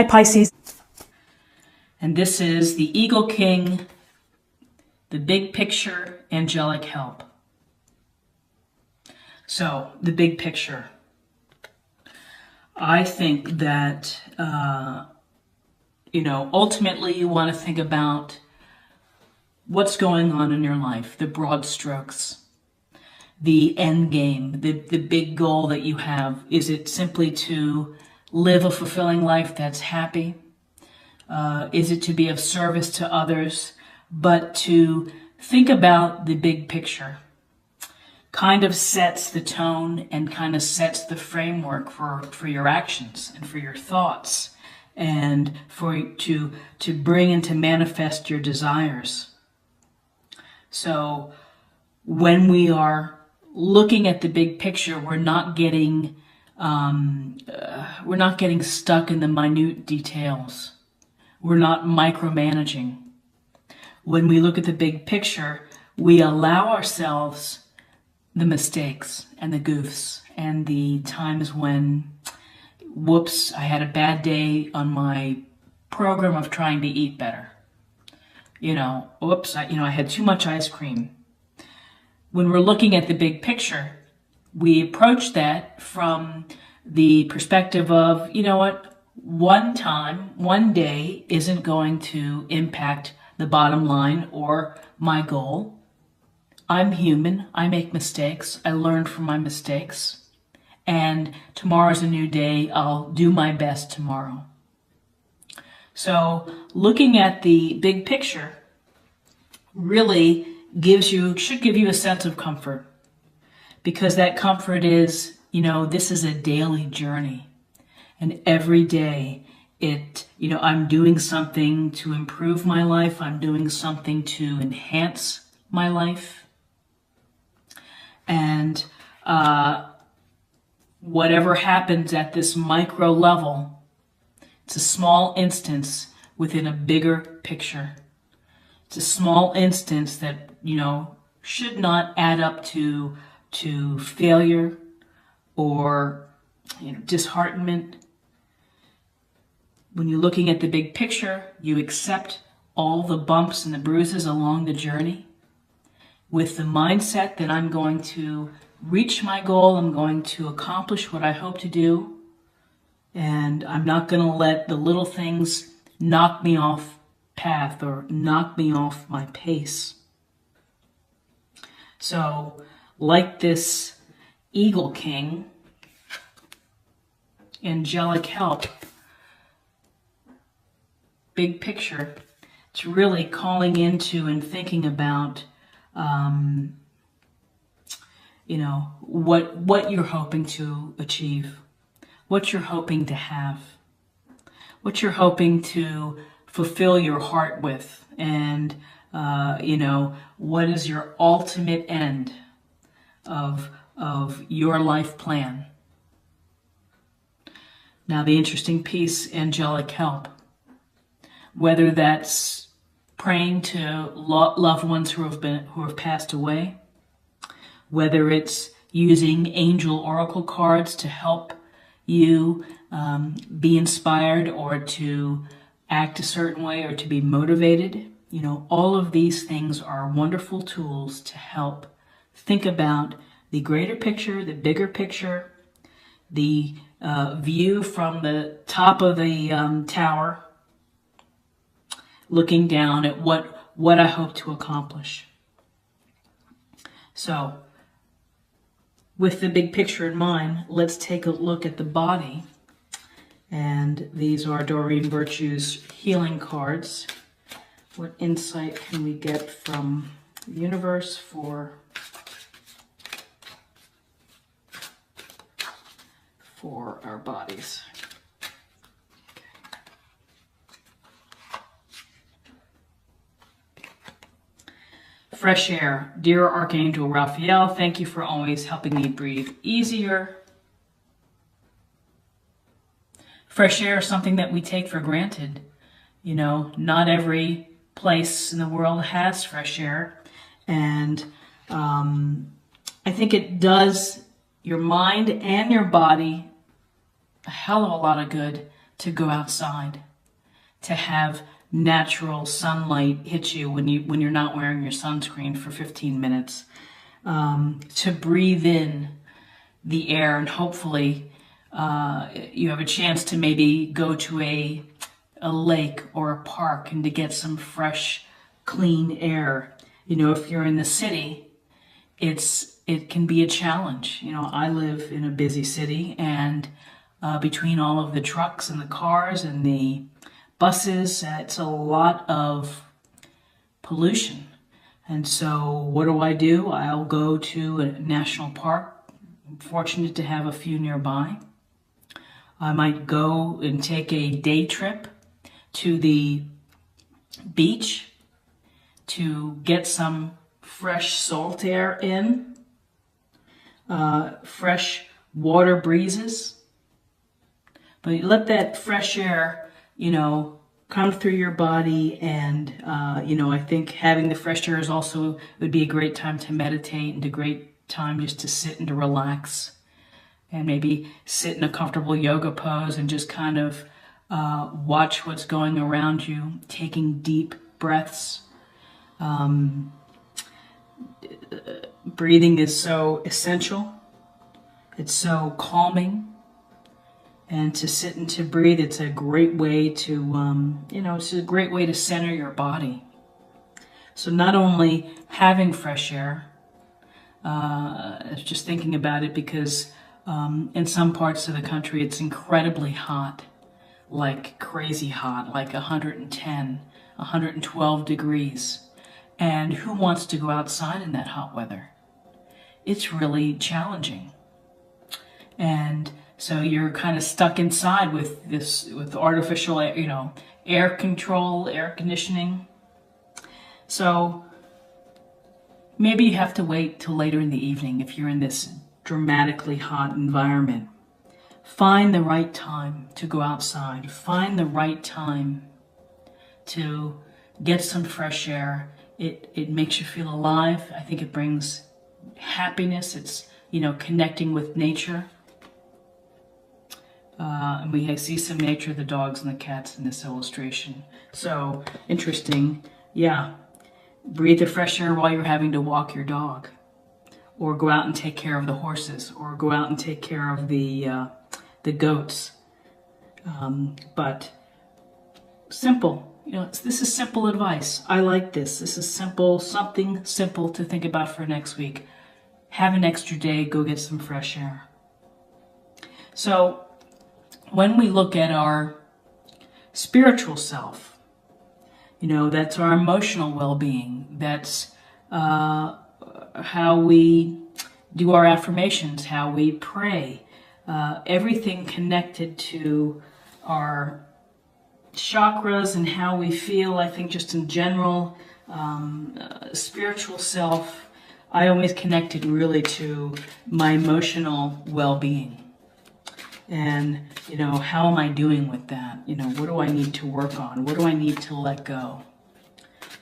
Hi, Pisces. And this is the Eagle King, the big picture, angelic help. So, the big picture. I think that, ultimately you want to think about what's going on in your life, the broad strokes, the end game, the big goal that you have. Is it simply to live a fulfilling life that's happy? Is it to be of service to others? But to think about the big picture kind of sets the tone and kind of sets the framework for your actions and for your thoughts and to bring and to manifest your desires. So when we are looking at the big picture, we're not getting stuck in the minute details. We're not micromanaging. When we look at the big picture, we allow ourselves the mistakes and the goofs and the times when, whoops, I had a bad day on my program of trying to eat better. Whoops, I had too much ice cream. When we're looking at the big picture, we approach that from the perspective of, one time, one day isn't going to impact the bottom line or my goal. I'm human. I make mistakes. I learn from my mistakes. And tomorrow's a new day. I'll do my best tomorrow. So looking at the big picture really should give you a sense of comfort, because that comfort is, this is a daily journey. And every day I'm doing something to improve my life. I'm doing something to enhance my life. And whatever happens at this micro level, it's a small instance within a bigger picture. It's a small instance that, should not add up to failure or, disheartenment. When you're looking at the big picture, you accept all the bumps and the bruises along the journey with the mindset that I'm going to reach my goal, I'm going to accomplish what I hope to do, and I'm not going to let the little things knock me off path or knock me off my pace. So, like this Eagle King, angelic help, big picture, it's really calling into and thinking about what you're hoping to achieve, what you're hoping to have, what you're hoping to fulfill your heart with, and what is your ultimate end of your life plan. Now, the interesting piece, angelic help, whether that's praying to loved ones who have passed away, whether it's using angel oracle cards to help you be inspired or to act a certain way or to be motivated. All of these things are wonderful tools to help think about the greater picture, the bigger picture, the view from the top of the tower, looking down at what I hope to accomplish. So, with the big picture in mind, let's take a look at the body. And these are Doreen Virtue's healing cards. What insight can we get from the universe for our bodies? Fresh air. Dear Archangel Raphael, thank you for always helping me breathe easier. Fresh air is something that we take for granted. Not every place in the world has fresh air. And I think it does your mind and your body a hell of a lot of good to go outside, to have natural sunlight hit you when you're not wearing your sunscreen for 15 minutes, to breathe in the air, and hopefully you have a chance to maybe go to a lake or a park and to get some fresh, clean air. You know, if you're in the city, it can be a challenge. You know, I live in a busy city, and between all of the trucks and the cars and the buses, it's a lot of pollution. And so what do? I'll go to a national park. I'm fortunate to have a few nearby. I might go and take a day trip to the beach to get some fresh salt air in, fresh water breezes. But you let that fresh air, you know, come through your body, and you know, I think having the fresh air is also, would be a great time to meditate, and a great time just to sit and to relax, and maybe sit in a comfortable yoga pose and just kind of watch what's going around you, taking deep breaths. Breathing is so essential. It's so calming. And to sit and to breathe, it's a great way to, you know, it's a great way to center your body. So not only having fresh air, just thinking about it, because in some parts of the country it's incredibly hot, like crazy hot, like 110, 112 degrees. And who wants to go outside in that hot weather? It's really challenging. And so you're kind of stuck inside with artificial, you know, air control, air conditioning. So maybe you have to wait till later in the evening if you're in this dramatically hot environment. Find the right time to go outside. Find the right time to get some fresh air. It makes you feel alive. I think it brings happiness. It's, you know, connecting with nature. And we see some nature, the dogs and the cats in this illustration. So interesting. Yeah. Breathe the fresh air while you're having to walk your dog, or go out and take care of the horses, or go out and take care of the goats. But simple. You know, this is simple advice. I like this. This is simple, something simple to think about for next week. Have an extra day, go get some fresh air. So when we look at our spiritual self, you know, that's our emotional well-being. That's how we do our affirmations, how we pray, everything connected to our chakras and how we feel. I think just in general, spiritual self, I always connected really to my emotional well-being. And, you know, how am I doing with that? You know, what do I need to work on? What do I need to let go?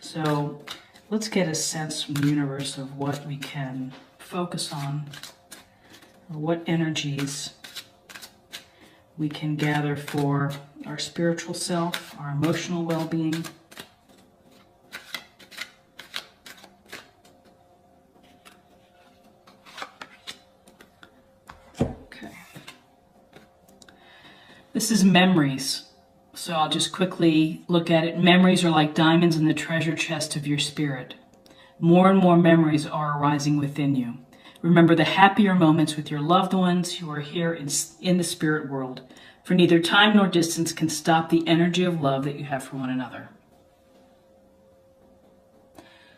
So let's get a sense from the universe of what we can focus on, or what energies we can gather for our spiritual self, our emotional well-being. Okay. This is memories. So I'll just quickly look at it. Memories are like diamonds in the treasure chest of your spirit. More and more memories are arising within you. Remember the happier moments with your loved ones who are here in the spirit world, for neither time nor distance can stop the energy of love that you have for one another.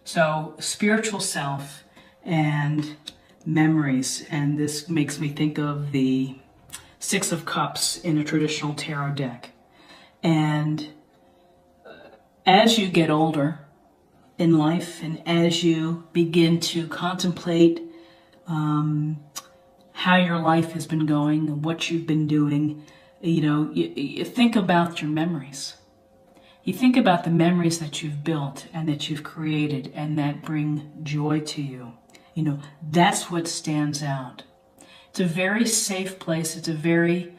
So spiritual self and memories, and this makes me think of the Six of Cups in a traditional tarot deck. And as you get older in life, and as you begin to contemplate how your life has been going and what you've been doing, you know, you think about your memories. You think about the memories that you've built and that you've created and that bring joy to you. You know, that's what stands out. It's a very safe place. It's a very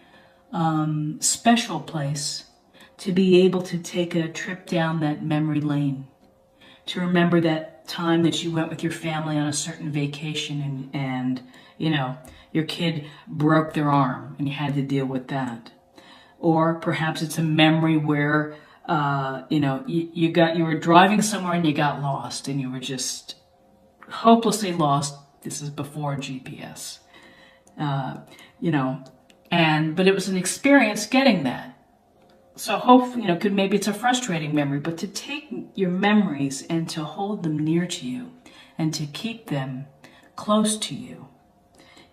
special place to be able to take a trip down that memory lane, to remember that time that you went with your family on a certain vacation and you know, your kid broke their arm and you had to deal with that. Or perhaps it's a memory where, you know, you were driving somewhere and you got lost and you were just hopelessly lost. This is before GPS, you know, but it was an experience getting that. So hopefully, you know, maybe it's a frustrating memory, but to take your memories and to hold them near to you and to keep them close to you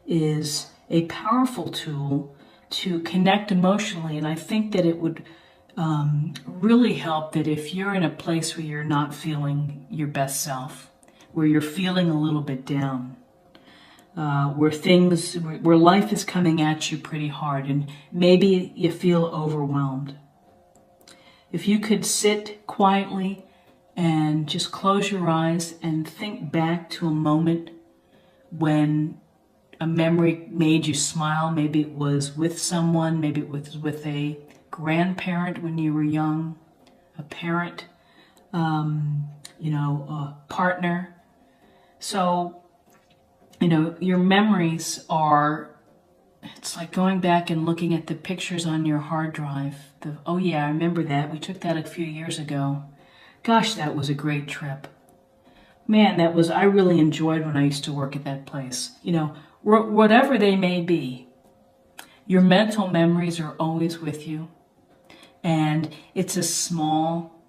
is a powerful tool to connect emotionally. And I think that it would really help that if you're in a place where you're not feeling your best self, where you're feeling a little bit down, where life is coming at you pretty hard and maybe you feel overwhelmed. If you could sit quietly and just close your eyes and think back to a moment when a memory made you smile. Maybe it was with someone, maybe it was with a grandparent when you were young, a parent, you know, a partner. So, you know, your memories are, it's like going back and looking at the pictures on your hard drive. Oh yeah, I remember that. We took that a few years ago. Gosh, that was a great trip. Man, I really enjoyed when I used to work at that place. You know, whatever they may be, your mental memories are always with you. And it's a small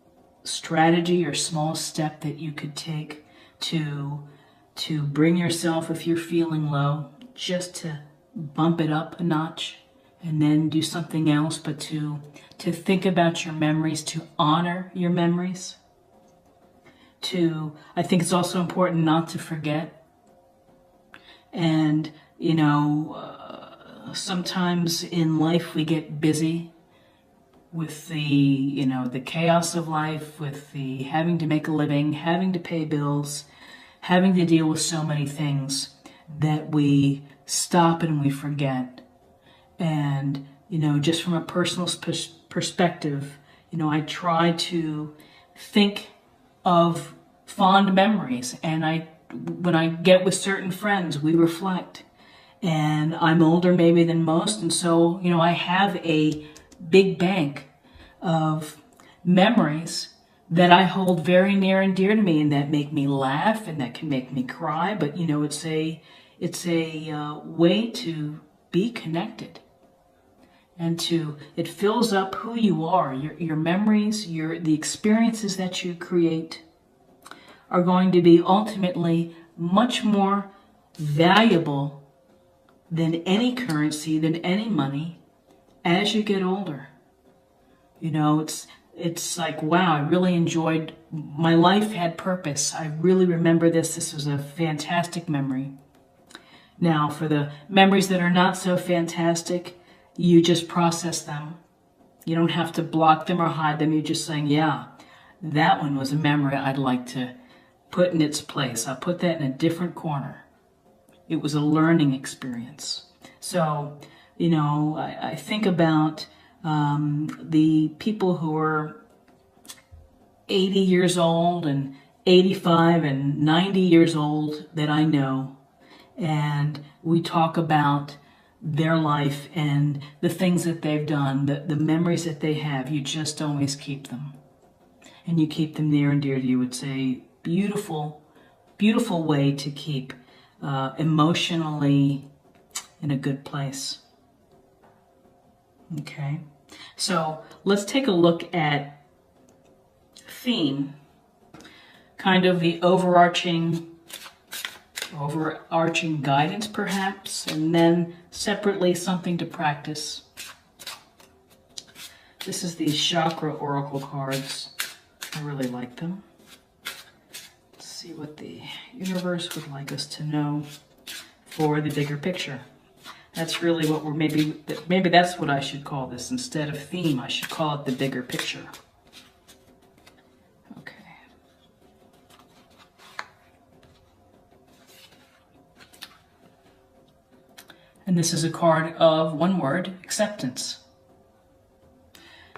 strategy or small step that you could take to bring yourself, if you're feeling low, just to bump it up a notch and then do something else, but to think about your memories, to honor your memories. I think it's also important not to forget. And, you know, sometimes in life we get busy with the chaos of life, with the having to make a living, having to pay bills, having to deal with so many things that we stop and we forget. And, you know, just from a personal perspective, you know, I try to think of fond memories, and when I get with certain friends, we reflect. And I'm older maybe than most, and so, you know, I have a big bank of memories that I hold very near and dear to me, and that make me laugh and that can make me cry. But, you know, it's a way to be connected. And it fills up who you are. Your memories, the experiences that you create are going to be ultimately much more valuable than any currency, than any money as you get older. You know, it's like, wow, I really enjoyed, my life had purpose. I really remember this. This was a fantastic memory. Now, for the memories that are not so fantastic, you just process them. You don't have to block them or hide them. You're just saying, yeah, that one was a memory I'd like to put in its place. I'll put that in a different corner. It was a learning experience. So, you know, I think about the people who are 80 years old and 85 and 90 years old that I know, and we talk about their life and the things that they've done, the memories that they have. You just always keep them. And you keep them near and dear to you. It's a beautiful, beautiful way to keep emotionally in a good place. Okay, so let's take a look at theme, kind of the overarching guidance perhaps, and then separately something to practice. This is the chakra oracle cards. I really like them. Let's see what the universe would like us to know for the bigger picture. That's really what maybe that's what I should call this. Instead of theme, I should call it the bigger picture. And this is a card of one word, acceptance.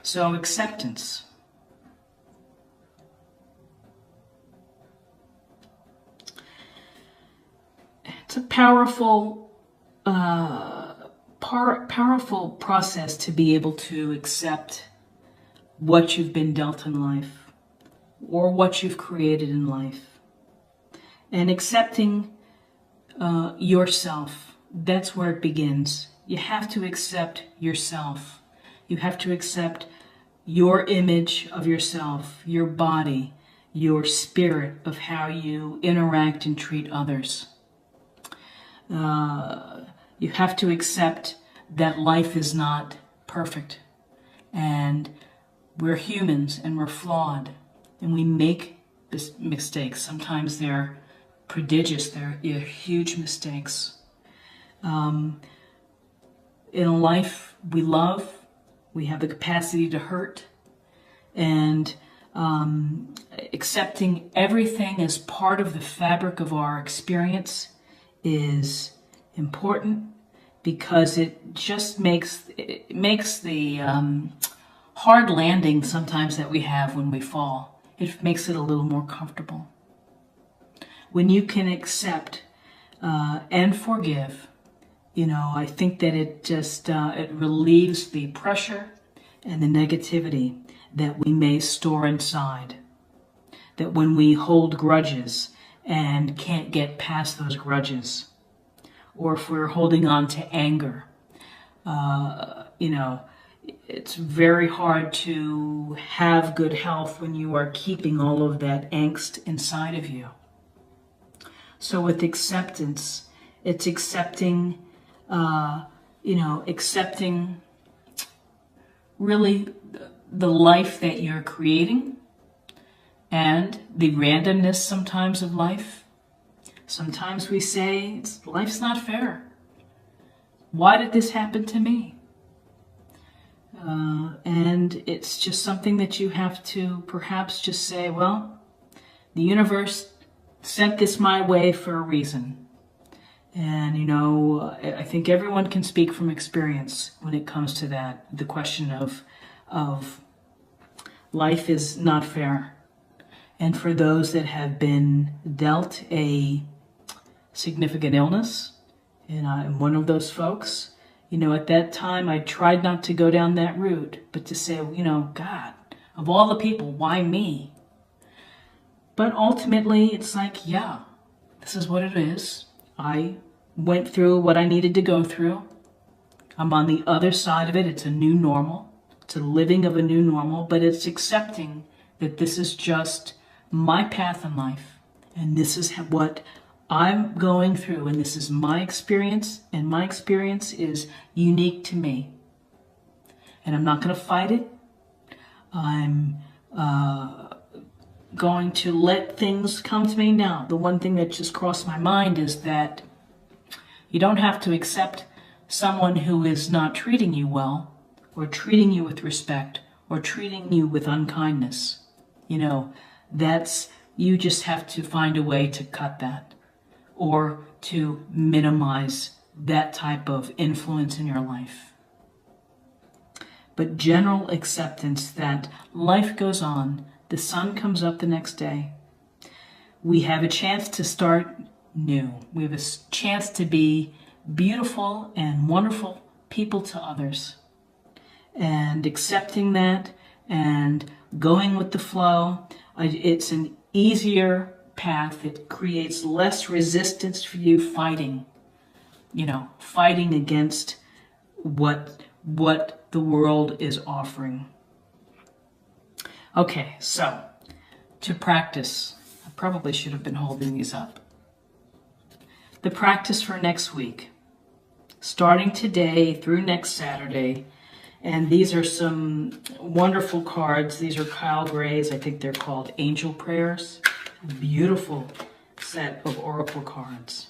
So acceptance. It's a powerful, powerful process to be able to accept what you've been dealt in life or what you've created in life. And accepting yourself, that's where it begins. You have to accept yourself. You have to accept your image of yourself, your body, your spirit of how you interact and treat others. You have to accept that life is not perfect, and we're humans and we're flawed, and we make mistakes. Sometimes they're prodigious, they're huge mistakes. In a life we love, we have the capacity to hurt, and accepting everything as part of the fabric of our experience is important, because it just makes the hard landing sometimes that we have when we fall, it makes it a little more comfortable. When you can accept and forgive, I think that it just it relieves the pressure and the negativity that we may store inside. That when we hold grudges and can't get past those grudges, or if we're holding on to anger, it's very hard to have good health when you are keeping all of that angst inside of you. So with acceptance, it's accepting, accepting really the life that you're creating and the randomness sometimes of life. Sometimes we say, life's not fair. Why did this happen to me? And it's just something that you have to perhaps just say, well, the universe sent this my way for a reason. And, I think everyone can speak from experience when it comes to that. The question of life is not fair. And for those that have been dealt a significant illness, and I'm one of those folks, at that time I tried not to go down that route, but to say, God, of all the people, why me? But ultimately it's like, yeah, this is what it is. I went through what I needed to go through. I'm on the other side of it. It's a new normal. It's a living of a new normal, but it's accepting that this is just my path in life, and this is what I'm going through, and this is my experience, and my experience is unique to me. And I'm not going to fight it. I'm going to let things come to me now. The one thing that just crossed my mind is that you don't have to accept someone who is not treating you well, or treating you with respect, or treating you with unkindness. You just have to find a way to cut that, or to minimize that type of influence in your life. But general acceptance that life goes on, the sun comes up the next day. We have a chance to start new. We have a chance to be beautiful and wonderful people to others. And accepting that and going with the flow, it's an easier path. It creates less resistance for you fighting against what the world is offering. Okay, so to practice, I probably should have been holding these up. The practice for next week, starting today through next Saturday. And these are some wonderful cards. These are Kyle Gray's. I think they're called Angel Prayers. A beautiful set of oracle cards.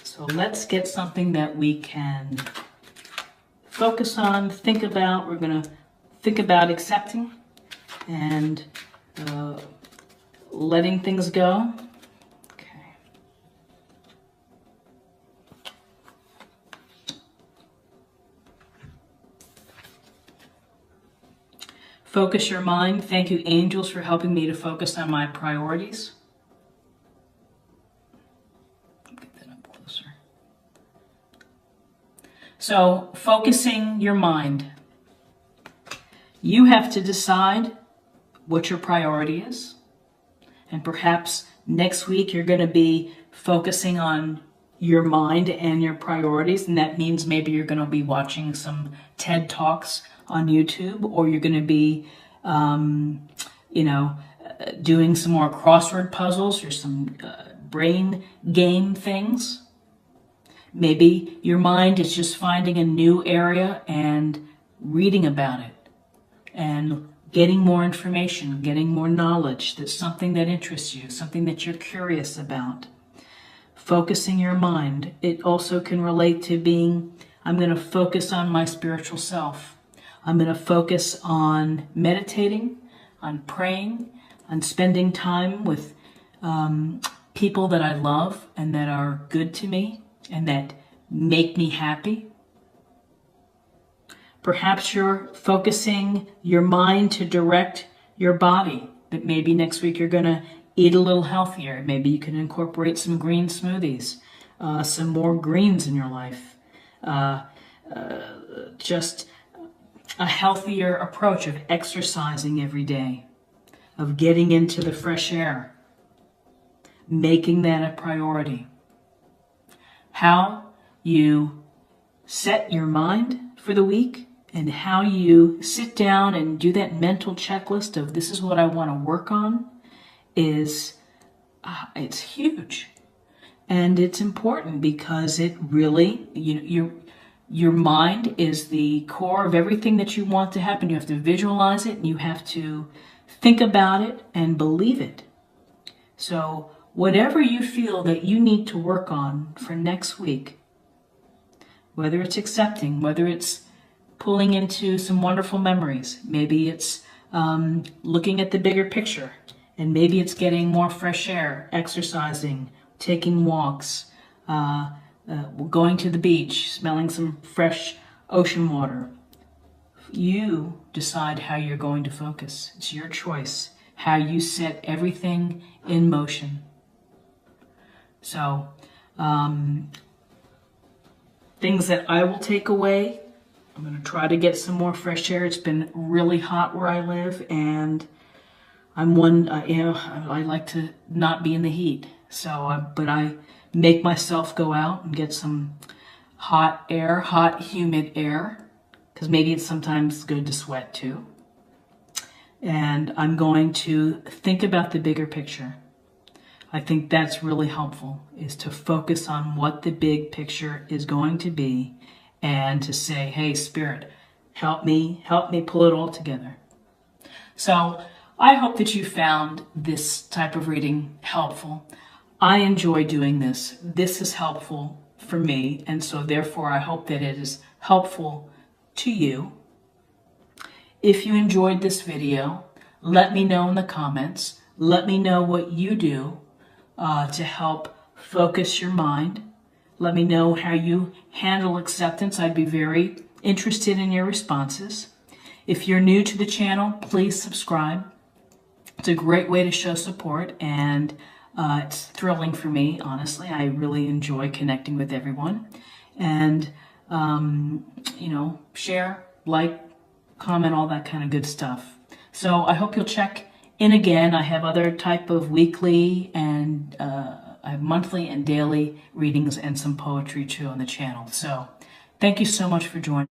So let's get something that we can focus on, think about. We're going to think about accepting and letting things go. Okay. Focus your mind. Thank you, angels, for helping me to focus on my priorities. Get that up closer. So, focusing your mind. You have to decide what your priority is. And perhaps next week you're going to be focusing on your mind and your priorities. And that means maybe you're going to be watching some TED Talks on YouTube, or you're going to be, doing some more crossword puzzles or some brain game things. Maybe your mind is just finding a new area and reading about it and getting more information, getting more knowledge. That's something that interests you, something that you're curious about. Focusing your mind. It also can relate to being, I'm going to focus on my spiritual self. I'm going to focus on meditating, on praying, on spending time with people that I love and that are good to me and that make me happy. Perhaps you're focusing your mind to direct your body. That maybe next week you're going to eat a little healthier. Maybe you can incorporate some green smoothies, some more greens in your life. Just a healthier approach of exercising every day, of getting into the fresh air, making that a priority. How you set your mind for the week and how you sit down and do that mental checklist of this is what I want to work on is it's huge. And it's important because it really, your mind is the core of everything that you want to happen. You have to visualize it and you have to think about it and believe it. So whatever you feel that you need to work on for next week, whether it's accepting, whether it's pulling into some wonderful memories, maybe it's looking at the bigger picture, and maybe it's getting more fresh air, exercising, taking walks, going to the beach, smelling some fresh ocean water. You decide how you're going to focus. It's your choice, how you set everything in motion. So, things that I will take away, I'm going to try to get some more fresh air. It's been really hot where I live, and I'm I like to not be in the heat. So, but I make myself go out and get some hot air, hot, humid air, because maybe it's sometimes good to sweat too. And I'm going to think about the bigger picture. I think that's really helpful, is to focus on what the big picture is going to be and to say, hey, Spirit, help me pull it all together. So I hope that you found this type of reading helpful. I enjoy doing this. This is helpful for me, and so therefore I hope that it is helpful to you. If you enjoyed this video, let me know in the comments. Let me know what you do to help focus your mind. Let me know how you handle acceptance. I'd be very interested in your responses. If you're new to the channel, please subscribe. It's a great way to show support, and it's thrilling for me, honestly. I really enjoy connecting with everyone. And, share, like, comment, all that kind of good stuff. So I hope you'll check in again. I have other type of weekly and I have monthly and daily readings and some poetry too on the channel. So thank you so much for joining.